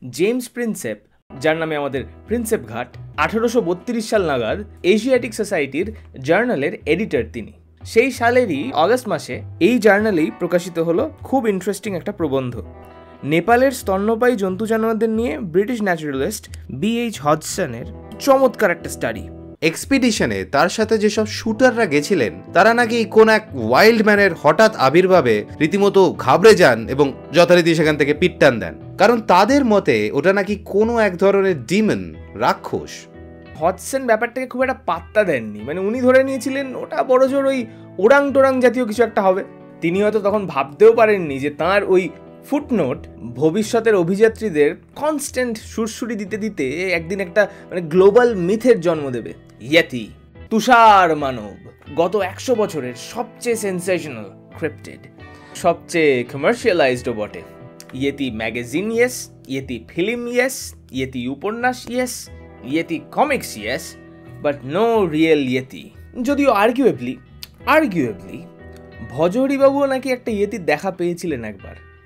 James Prinsep, যার নামে আমাদের প্রিন্সেপ ঘাট, 1832 সাল নাগাদ এশিয়াটিক সোসাইটির জার্নালের এডিটর তিনি। সেই সালেরই অগস্ট মাসে এই জার্নালেই প্রকাশিত হলো খুব ইন্টারেস্টিং একটা প্রবন্ধ, নেপালের স্তন্যপায়ী জন্তু জানোয়ারদের নিয়ে ব্রিটিশ ন্যাচারালিস্ট BH হডসনের চমৎকার একটা স্টাডি। এক্সপিডিশনে তার সাথে যেসব শুটাররা গেছিলেন তারা নাকি কোন এক ওয়াইল্ড ম্যানের হঠাৎ আবির্ভাবে রীতিমতো ঘাবড়ে যান এবং যথারীতি সেখান থেকে পিট্টান দেন, কারণ তাদের মতে ওটা নাকি কোনো এক ধরনের ডিমন, রাক্ষস। হডসন ব্যাপারটাকে খুব একটা পাত্তা দেননি, মানে উনি ধরে নিয়েছিলেন ওটা বড়জোর ওই ওরাং টোরাং জাতীয় কিছু একটা হবে। তিনি হয়তো তখন ভাবতেও পারেননি যে তাঁর ওই ফুটনোট ভবিষ্যতের অভিযাত্রীদের কনস্ট্যান্ট সুরসুরি দিতে দিতে একদিন একটা মানে গ্লোবাল মিথের জন্ম দেবে। ইয়েতি, তুষার মানব, গত 100 বছরের সবচেয়ে সেন্সেশনাল ক্রিপ্টিড, সবচেয়ে কমার্শিয়ালাইজডও বটে। Yeti magazine yes, yeti film yes, yeti উপন্যাস yes, yeti comics yes, but no real yeti. যদিও আর্গুয়েবলি ভজহরিবাবুও নাকি একটা ইয়েতির দেখা পেয়েছিলেন একবার।